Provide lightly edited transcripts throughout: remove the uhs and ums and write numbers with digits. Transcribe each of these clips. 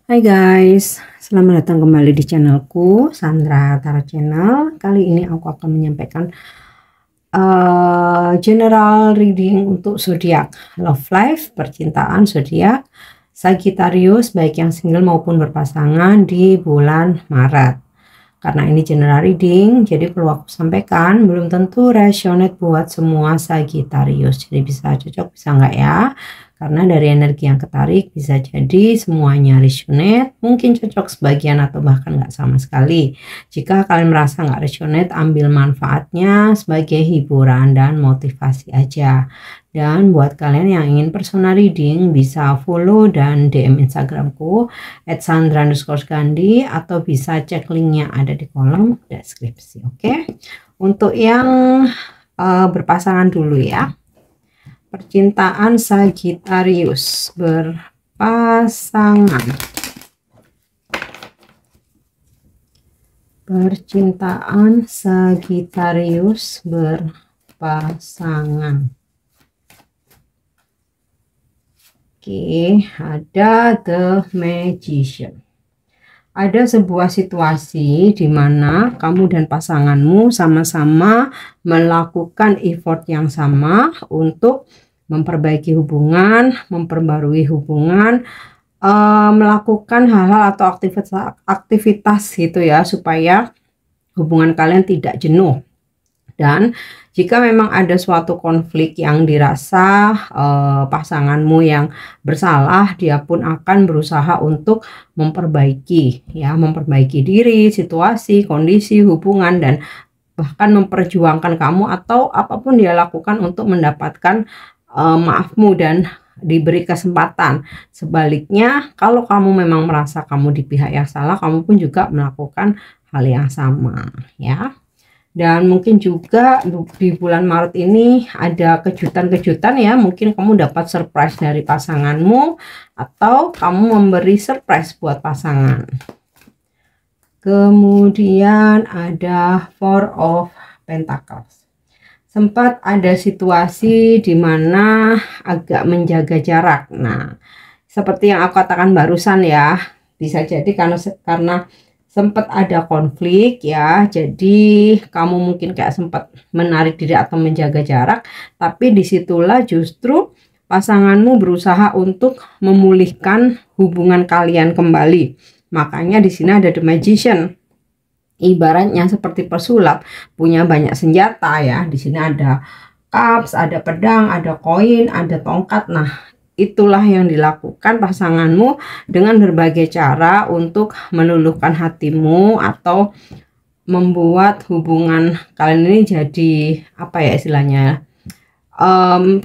Hai guys, selamat datang kembali di channelku Sandra Tarot Channel. Kali ini aku akan menyampaikan general reading untuk zodiak, love life, percintaan zodiak Sagittarius baik yang single maupun berpasangan di bulan Maret. Karena ini general reading, jadi perlu aku sampaikan belum tentu resonate buat semua Sagittarius. Jadi bisa cocok, bisa enggak ya? Karena dari energi yang ketarik bisa jadi semuanya resonate, mungkin cocok sebagian atau bahkan nggak sama sekali. Jika kalian merasa nggak resonate, ambil manfaatnya sebagai hiburan dan motivasi aja. Dan buat kalian yang ingin personal reading bisa follow dan DM Instagramku @sandra_gandhi atau bisa cek linknya ada di kolom deskripsi. Oke, untuk yang berpasangan dulu ya. Percintaan Sagittarius berpasangan. Percintaan Sagittarius berpasangan. Oke, ada The Magician. Ada sebuah situasi di mana kamu dan pasanganmu sama-sama melakukan effort yang sama untuk memperbaiki hubungan, memperbarui hubungan, melakukan hal-hal atau aktivitas gitu ya, supaya hubungan kalian tidak jenuh. Dan jika memang ada suatu konflik yang dirasa pasanganmu yang bersalah, dia pun akan berusaha untuk memperbaiki ya, memperbaiki diri, situasi, kondisi, hubungan, dan bahkan memperjuangkan kamu atau apapun dia lakukan untuk mendapatkan maafmu dan diberi kesempatan. Sebaliknya, kalau kamu memang merasa kamu di pihak yang salah, kamu pun juga melakukan hal yang sama ya. Dan mungkin juga di bulan Maret ini ada kejutan-kejutan ya. Mungkin kamu dapat surprise dari pasanganmu atau kamu memberi surprise buat pasangan. Kemudian ada Four of Pentacles. Sempat ada situasi di mana agak menjaga jarak. Nah, seperti yang aku katakan barusan ya, bisa jadi karena sempat ada konflik ya, jadi kamu mungkin kayak sempat menarik diri atau menjaga jarak, tapi disitulah justru pasanganmu berusaha untuk memulihkan hubungan kalian kembali. Makanya di sini ada The Magician, ibaratnya seperti pesulap, punya banyak senjata ya. Di sini ada cups, ada pedang, ada koin, ada tongkat. Nah, itulah yang dilakukan pasanganmu dengan berbagai cara untuk meluluhkan hatimu atau membuat hubungan kalian ini jadi apa ya istilahnya,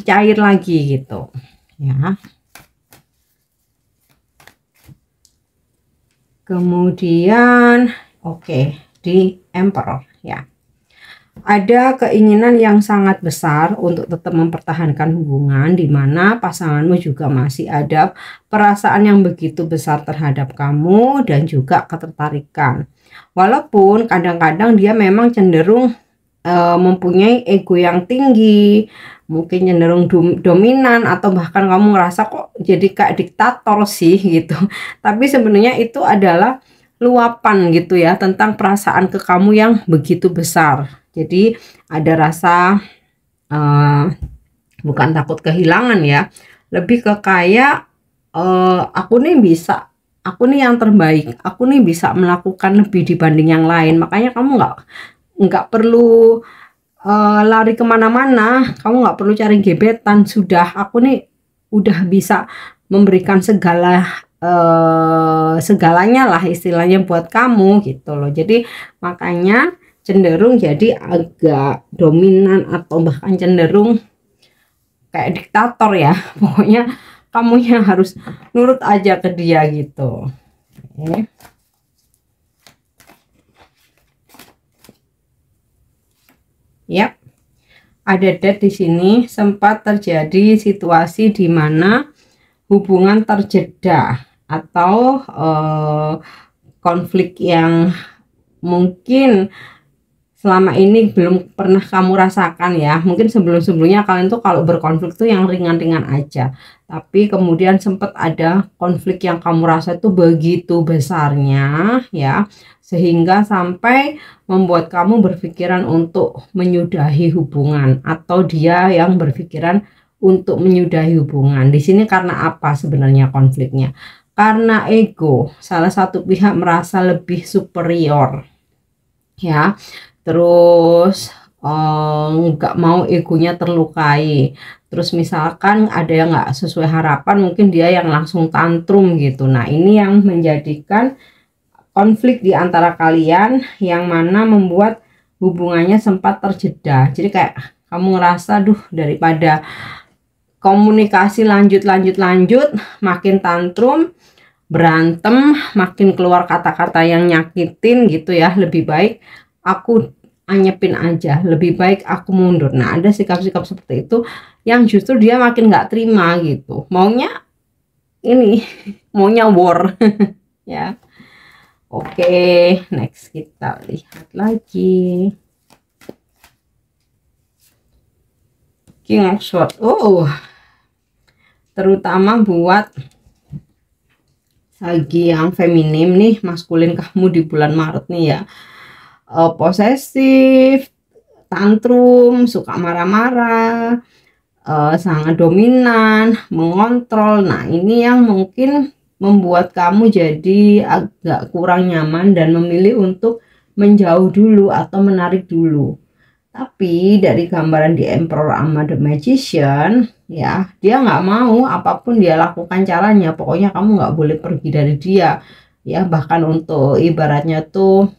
cair lagi gitu ya. Kemudian di Emperor ya, ada keinginan yang sangat besar untuk tetap mempertahankan hubungan, di mana pasanganmu juga masih ada perasaan yang begitu besar terhadap kamu dan juga ketertarikan. Walaupun kadang-kadang dia memang cenderung mempunyai ego yang tinggi, mungkin cenderung dominan, atau bahkan kamu ngerasa kok jadi kayak diktator sih gitu. Tapi sebenarnya itu adalah luapan gitu ya tentang perasaan ke kamu yang begitu besar. Jadi ada rasa bukan takut kehilangan ya, lebih ke kayak aku nih yang terbaik, aku nih bisa melakukan lebih dibanding yang lain. Makanya kamu nggak perlu lari kemana-mana, kamu nggak perlu cari gebetan, sudah aku nih udah bisa memberikan segalanya lah istilahnya buat kamu gitu loh. Jadi makanya cenderung jadi agak dominan atau bahkan cenderung kayak diktator ya. Pokoknya kamu yang harus nurut aja ke dia gitu. Yap, ada dead di sini. Sempat terjadi situasi di mana hubungan terjeda atau konflik yang mungkin selama ini belum pernah kamu rasakan ya. Mungkin sebelum-sebelumnya kalian tuh kalau berkonflik tuh yang ringan-ringan aja. Tapi kemudian sempat ada konflik yang kamu rasa tuh begitu besarnya ya. Sehingga sampai membuat kamu berpikiran untuk menyudahi hubungan, atau dia yang berpikiran untuk menyudahi hubungan. Di sini karena apa sebenarnya konfliknya? Karena ego. Salah satu pihak merasa lebih superior ya. Terus nggak mau egonya terlukai. Terus misalkan ada yang nggak sesuai harapan, mungkin dia yang langsung tantrum gitu. Nah ini yang menjadikan konflik di antara kalian, yang mana membuat hubungannya sempat terjeda. Jadi kayak kamu ngerasa, duh, daripada komunikasi lanjut, makin tantrum, berantem, makin keluar kata-kata yang nyakitin gitu ya. Lebih baik aku anyepin aja, lebih baik aku mundur. Nah ada sikap-sikap seperti itu yang justru dia makin nggak terima gitu, maunya ini maunya war ya. Oke, next kita lihat lagi King of Swords. Terutama buat Sagi yang feminim nih, maskulin kamu di bulan Maret nih ya. Posesif, tantrum, suka marah-marah, sangat dominan, mengontrol. Nah ini yang mungkin membuat kamu jadi agak kurang nyaman dan memilih untuk menjauh dulu atau menarik dulu. Tapi dari gambaran di Emperor sama The Magician ya, dia nggak mau apapun dia lakukan caranya, pokoknya kamu nggak boleh pergi dari dia ya. Bahkan untuk ibaratnya tuh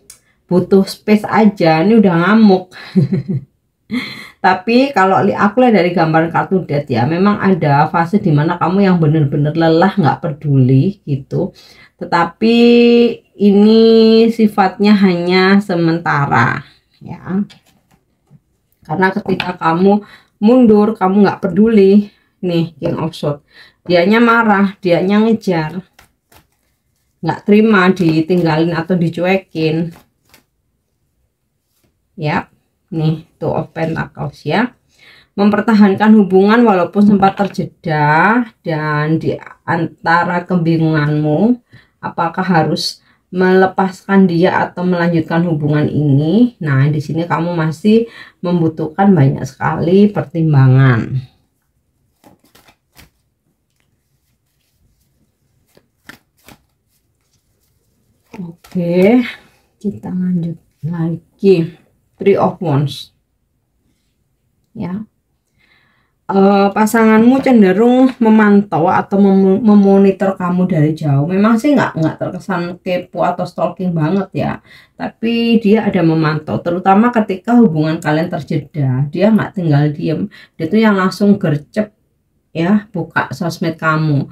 butuh space aja, ini udah ngamuk. Tapi kalau aku lihat dari gambaran kartu death ya, memang ada fase dimana kamu yang bener-bener lelah, nggak peduli gitu. Tetapi ini sifatnya hanya sementara ya. Karena ketika kamu mundur, kamu nggak peduli nih King of Swords, dianya marah, dianya ngejar, nggak terima ditinggalin atau dicuekin ya. Nih Two of Pentacles ya, mempertahankan hubungan walaupun sempat terjeda, dan di antara kebingunganmu apakah harus melepaskan dia atau melanjutkan hubungan ini. Nah di sini kamu masih membutuhkan banyak sekali pertimbangan. Oke, kita lanjut lagi. Three of Wands ya. Pasanganmu cenderung memantau atau memonitor kamu dari jauh. Memang sih nggak terkesan kepo atau stalking banget ya, tapi dia ada memantau, terutama ketika hubungan kalian terjeda. Dia nggak tinggal diem, dia tuh yang langsung gercep ya, buka sosmed kamu,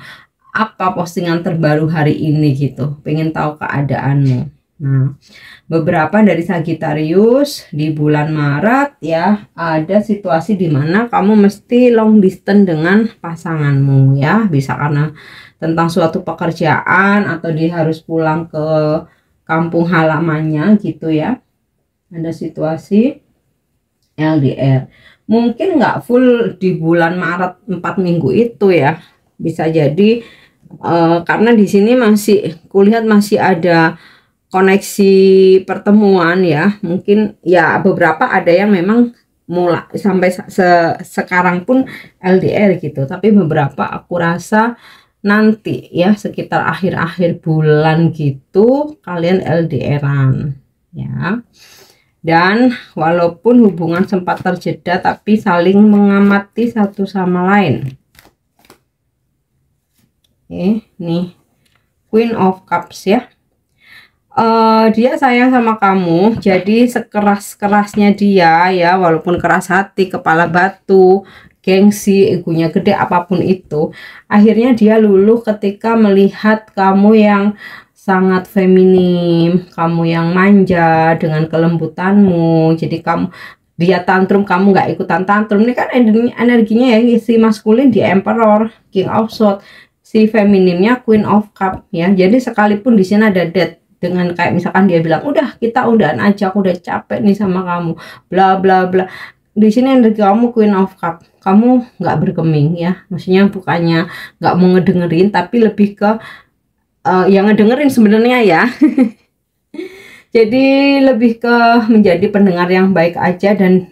apa postingan terbaru hari ini gitu, pengen tahu keadaanmu. Nah beberapa dari Sagittarius di bulan Maret ya, ada situasi dimana kamu mesti long distance dengan pasanganmu ya. Bisa karena tentang suatu pekerjaan, atau dia harus pulang ke kampung halamannya gitu ya. Ada situasi LDR, mungkin nggak full di bulan Maret 4 minggu itu ya, bisa jadi karena di sini masih kulihat masih ada koneksi pertemuan ya. Mungkin ya beberapa ada yang memang mulai sampai sekarang pun LDR gitu, tapi beberapa aku rasa nanti ya sekitar akhir-akhir bulan gitu kalian LDRan ya. Dan walaupun hubungan sempat terjeda, tapi saling mengamati satu sama lain. Oke, nih Queen of Cups ya. Dia sayang sama kamu, jadi sekeras-kerasnya dia ya, walaupun keras hati, kepala batu, gengsi, egonya gede, apapun itu, akhirnya dia luluh ketika melihat kamu yang sangat feminim, kamu yang manja dengan kelembutanmu. Jadi dia tantrum, kamu nggak ikutan tantrum. Ini kan energinya ya, si maskulin di Emperor, King of Swords, si feminimnya Queen of Cup ya. Jadi sekalipun di sini ada death, dengan kayak misalkan dia bilang udah kita udahan aja, aku udah capek nih sama kamu, bla bla bla. Di sini energi kamu Queen of Cup, kamu nggak bergeming ya, maksudnya bukannya nggak mau ngedengerin, tapi lebih ke yang ngedengerin sebenarnya ya. Jadi lebih ke menjadi pendengar yang baik aja, dan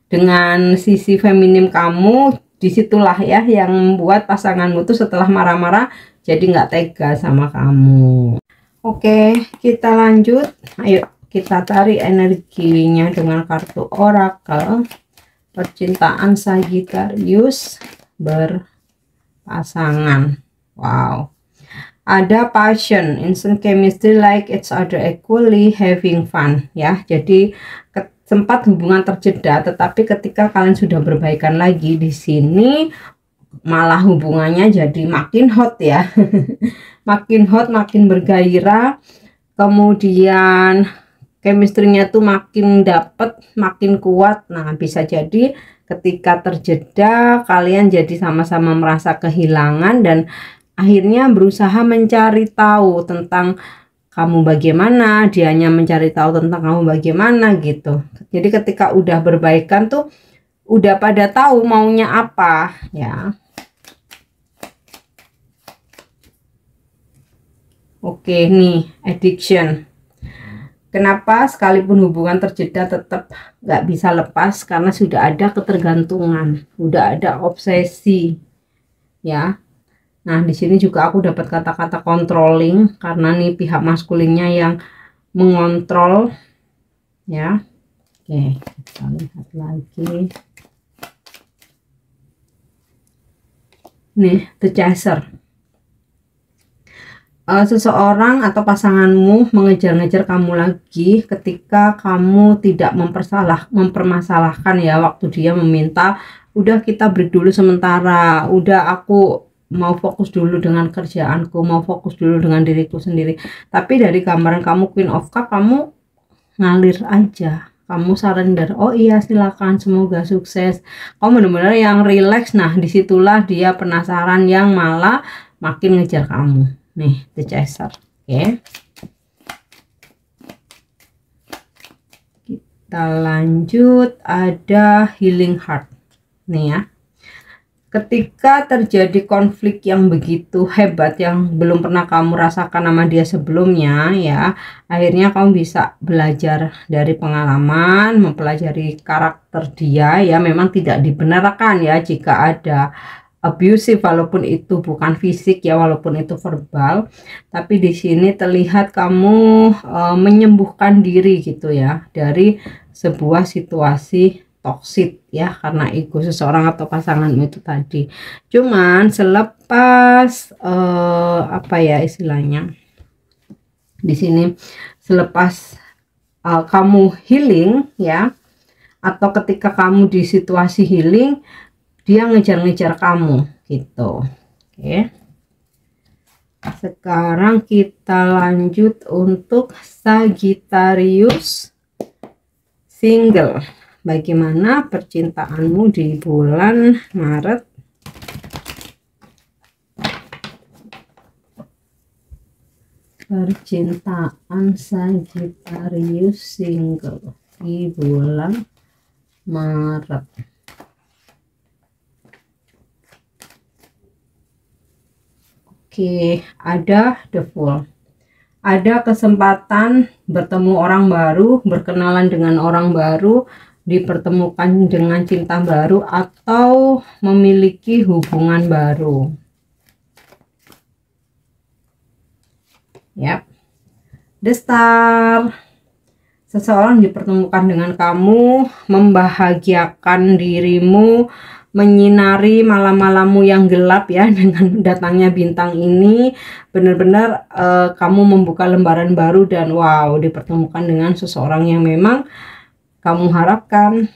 dengan sisi feminim kamu disitulah ya yang membuat pasanganmu tuh setelah marah-marah jadi nggak tega sama kamu. Oke, kita lanjut. Ayo kita tarik energinya dengan kartu oracle percintaan Sagittarius berpasangan. Wow, ada passion, instant chemistry, like each other equally, having fun ya. Jadi sempat hubungan terjeda, tetapi ketika kalian sudah berbaikan lagi, di sini malah hubungannya jadi makin hot ya. Makin hot, makin bergairah, kemudian chemistry-nya tuh makin dapet, makin kuat. Nah, bisa jadi ketika terjeda kalian jadi sama-sama merasa kehilangan dan akhirnya berusaha mencari tahu tentang kamu bagaimana, dianya mencari tahu tentang kamu bagaimana gitu. Jadi ketika udah berbaikan tuh udah pada tahu maunya apa ya. Oke nih, addiction. Kenapa sekalipun hubungan terjeda tetap nggak bisa lepas? Karena sudah ada ketergantungan, sudah ada obsesi ya. Nah, di sini juga aku dapat kata-kata controlling, karena nih pihak maskulinnya yang mengontrol ya. Oke, kita lihat lagi. Nih, the chaser. Seseorang atau pasanganmu mengejar-ngejar kamu lagi ketika kamu tidak mempermasalahkan ya, waktu dia meminta udah kita break dulu sementara, udah aku mau fokus dulu dengan kerjaanku, mau fokus dulu dengan diriku sendiri. Tapi dari gambaran kamu Queen of Cup, kamu ngalir aja, kamu surrender. Oh iya silakan, semoga sukses. Kamu benar-benar yang relax. Nah, disitulah dia penasaran yang malah makin ngejar kamu. Nih, the chaser. Oke. Kita lanjut, ada healing heart. Nih ya. Ketika terjadi konflik yang begitu hebat yang belum pernah kamu rasakan sama dia sebelumnya ya, akhirnya kamu bisa belajar dari pengalaman, mempelajari karakter dia ya. Memang tidak dibenarkan ya jika ada abusive, walaupun itu bukan fisik ya, walaupun itu verbal, tapi di sini terlihat kamu menyembuhkan diri gitu ya dari sebuah situasi toksik ya, karena ego seseorang atau pasanganmu itu tadi. Cuman selepas apa ya istilahnya di sini, selepas kamu healing ya, atau ketika kamu di situasi healing, dia ngejar-ngejar kamu gitu. Oke. Sekarang kita lanjut untuk Sagittarius single. Bagaimana percintaanmu di bulan Maret? Percintaan Sagittarius single di bulan Maret. Oke, ada the Fool. Ada kesempatan bertemu orang baru, berkenalan dengan orang baru, dipertemukan dengan cinta baru, atau memiliki hubungan baru. Yap. The Star. Seseorang dipertemukan dengan kamu, membahagiakan dirimu, menyinari malam-malammu yang gelap ya. Dengan datangnya bintang ini benar-benar kamu membuka lembaran baru, dan wow, dipertemukan dengan seseorang yang memang kamu harapkan.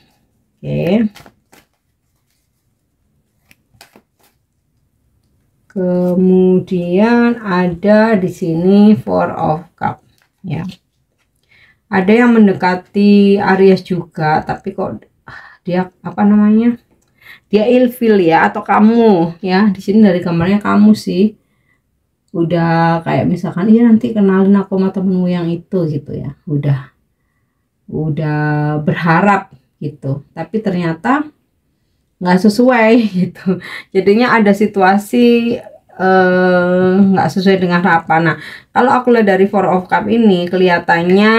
Oke. Kemudian ada di sini Four of Cup ya. Ada yang mendekati Aries juga, tapi kok dia apa namanya? Dia ilfil ya, atau kamu ya. Di sini dari gambarnya kamu sih. udah kayak misalkan iya nanti kenalin aku sama temenmu yang itu gitu ya, udah berharap gitu, tapi ternyata nggak sesuai gitu. Jadinya ada situasi nggak sesuai dengan harapan. Nah, kalau aku lihat dari Four of Cup ini kelihatannya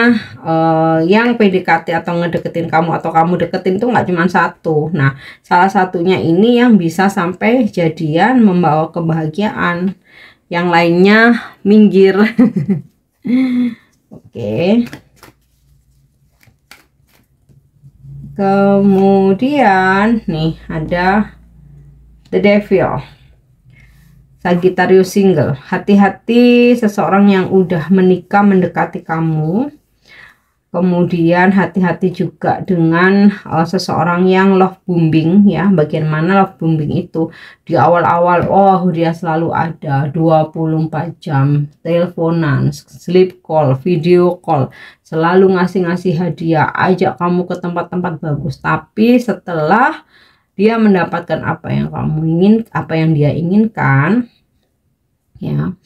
yang PDKT atau ngedeketin kamu atau kamu deketin tuh nggak cuma satu. Nah, salah satunya ini yang bisa sampai jadian membawa kebahagiaan, yang lainnya minggir. Oke. Kemudian nih ada The Devil, Sagittarius single. Hati-hati seseorang yang udah menikah mendekati kamu. Kemudian hati-hati juga dengan seseorang yang love bombing ya. Bagian mana love bombing itu? Di awal-awal dia selalu ada 24 jam, teleponan, sleep call, video call, selalu ngasih-ngasih hadiah, ajak kamu ke tempat-tempat bagus. Tapi setelah dia mendapatkan apa yang dia inginkan ya,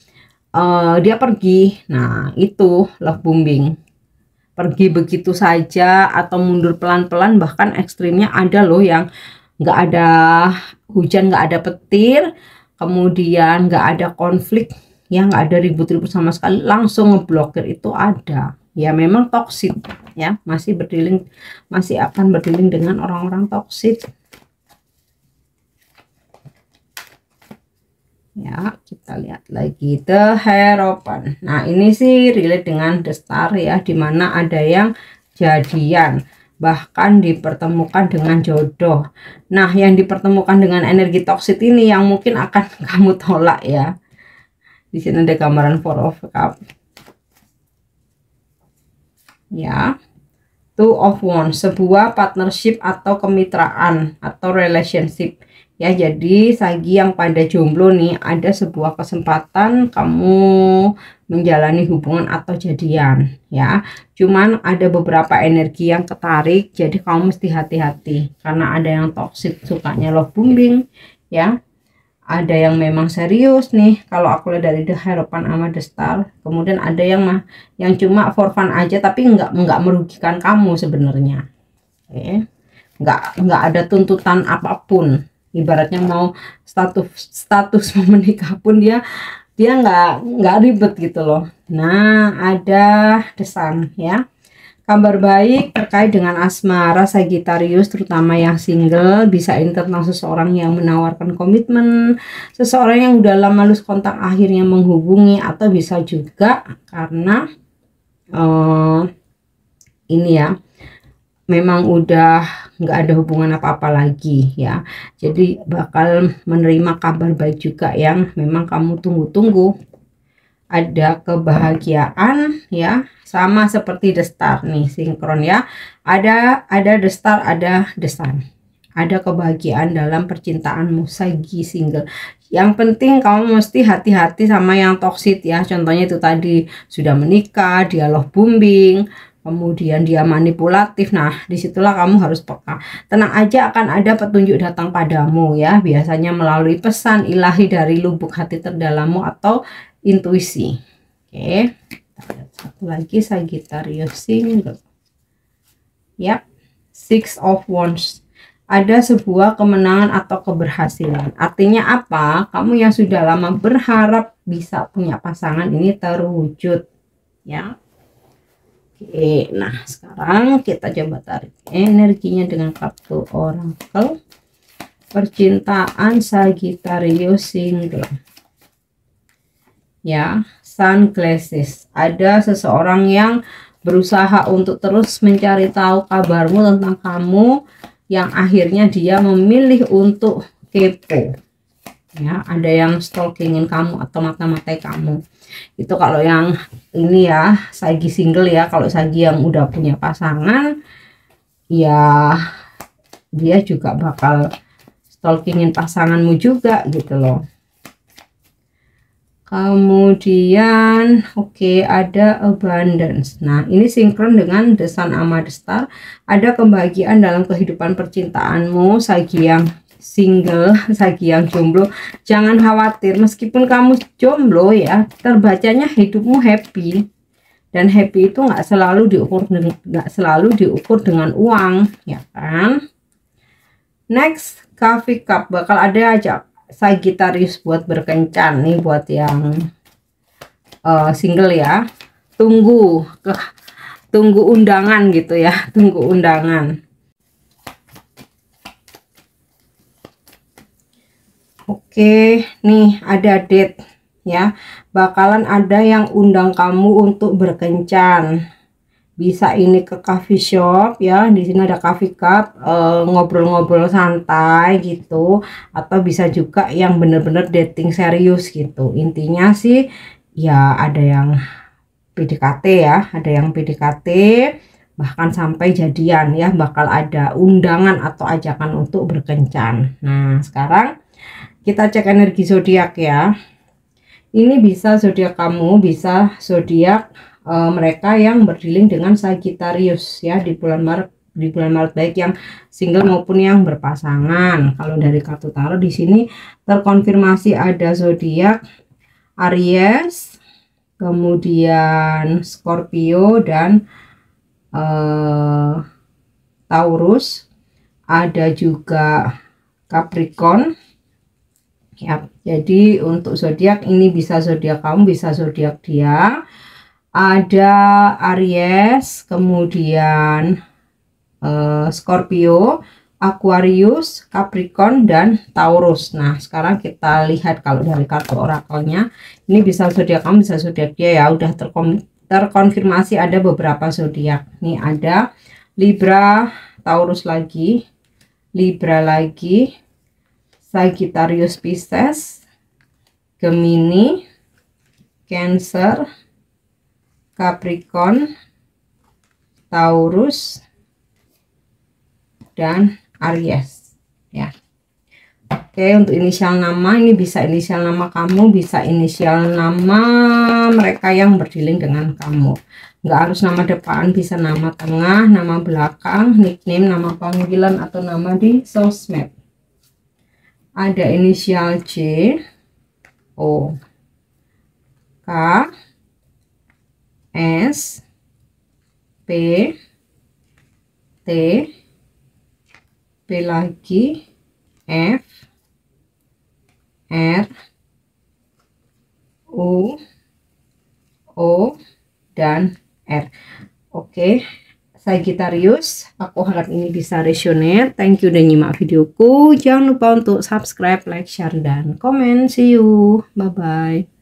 dia pergi. Nah, itu love bombing. Pergi begitu saja atau mundur pelan-pelan, bahkan ekstrimnya ada loh yang nggak ada hujan, nggak ada petir, kemudian nggak ada konflik ya, nggak ada ribut-ribut sama sekali, langsung ngeblokir. Itu ada ya, memang toksik ya, masih akan berdealing dengan orang-orang toksik ya. Kita lihat lagi The Hierophant. Nah, ini sih relate dengan The Star ya, dimana ada yang jadian, bahkan dipertemukan dengan jodoh. Nah, yang dipertemukan dengan energi toksik ini yang mungkin akan kamu tolak ya. Di sini ada gambaran Four of Cup ya. Two of Wands, sebuah partnership atau kemitraan atau relationship ya. Jadi Sagi yang pada jomblo nih, ada sebuah kesempatan kamu menjalani hubungan atau jadian ya. Cuman ada beberapa energi yang ketarik, jadi kamu mesti hati-hati karena ada yang toksik, sukanya love bombing ya. Ada yang memang serius nih kalau aku lihat dari The Hierophant sama The Star. Kemudian ada yang cuma for fun aja, tapi nggak merugikan kamu sebenarnya. Oke. Nggak ada tuntutan apapun. Ibaratnya mau status menikah pun dia nggak ribet gitu loh. Nah, ada The Sun ya. Kabar baik terkait dengan asmara Sagittarius, terutama yang single. Bisa ini tentang seseorang yang menawarkan komitmen, seseorang yang udah lama lose kontak akhirnya menghubungi, atau bisa juga karena ini ya, memang udah nggak ada hubungan apa-apa lagi ya. Jadi bakal menerima kabar baik juga yang memang kamu tunggu-tunggu. Ada kebahagiaan ya, sama seperti The Star nih, sinkron ya. Ada The Star, ada The Sun. Ada kebahagiaan dalam percintaanmu Sagi single. Yang penting kamu mesti hati-hati sama yang toksik ya. Contohnya itu tadi, sudah menikah, dia love bombing, kemudian dia manipulatif. Nah, disitulah kamu harus peka. Tenang aja, akan ada petunjuk datang padamu ya, biasanya melalui pesan ilahi dari lubuk hati terdalammu atau intuisi. Oke, satu lagi Sagittarius single ya. Six of Wands, ada sebuah kemenangan atau keberhasilan. Artinya apa? Kamu yang sudah lama berharap bisa punya pasangan ini terwujud ya. Oke, nah sekarang kita coba tarik energinya dengan kartu Oracle percintaan Sagittarius single ya. Sunglasses, ada seseorang yang berusaha untuk terus mencari tahu kabarmu tentang kamu, yang akhirnya dia memilih untuk kepo ya. Ada yang stalkingin kamu atau mata-matai kamu. Itu kalau yang ini ya, Sagi single ya. Kalau Sagi yang udah punya pasangan ya, dia juga bakal stalkingin pasanganmu juga gitu loh. Kemudian oke, ada abundance. Nah, ini sinkron dengan The Sun sama The Star. Ada kebahagiaan dalam kehidupan percintaanmu Sagi yang single, bagi yang jomblo, jangan khawatir. Meskipun kamu jomblo ya, terbacanya hidupmu happy. Dan happy itu nggak selalu diukur dengan uang, ya kan? Next, coffee cup, bakal ada aja Sagittarius buat berkencan nih, buat yang single ya. Tunggu undangan gitu ya, tunggu undangan. Oke, nih ada date ya, bakalan ada yang undang kamu untuk berkencan. Bisa ini ke coffee shop ya, di sini ada coffee cup, ngobrol-ngobrol santai gitu, atau bisa juga yang bener-bener dating serius gitu. Intinya sih ya ada yang PDKT ya, ada yang PDKT bahkan sampai jadian ya, bakal ada undangan atau ajakan untuk berkencan. Nah, sekarang kita cek energi zodiak ya. Ini bisa zodiak kamu, bisa zodiak mereka yang berdealing dengan Sagittarius ya di bulan Maret, baik yang single maupun yang berpasangan. Kalau dari kartu tarot di sini terkonfirmasi ada zodiak Aries, kemudian Scorpio dan Taurus, ada juga Capricorn. Ya, jadi untuk zodiak ini bisa zodiak kamu, bisa zodiak dia. Ada Aries, kemudian Scorpio, Aquarius, Capricorn dan Taurus. Nah, sekarang kita lihat kalau dari kartu orakelnya, ini bisa zodiak kamu, bisa zodiak dia ya. Udah terkonfirmasi ada beberapa zodiak. Nih ada Libra, Taurus lagi, Libra lagi, Sagittarius, Pisces, Gemini, Cancer, Capricorn, Taurus, dan Aries ya. Oke, untuk inisial nama ini bisa inisial nama kamu, bisa inisial nama mereka yang berdealing dengan kamu. Nggak harus nama depan, bisa nama tengah, nama belakang, nickname, nama panggilan, atau nama di sosmed. Ada inisial C, O, K, S, P, T, P lagi, F, R, U, O, dan R. Oke, Sagittarius, aku harap ini bisa resonate. Thank you udah nyimak videoku. Jangan lupa untuk subscribe, like, share, dan komen. See you. Bye-bye.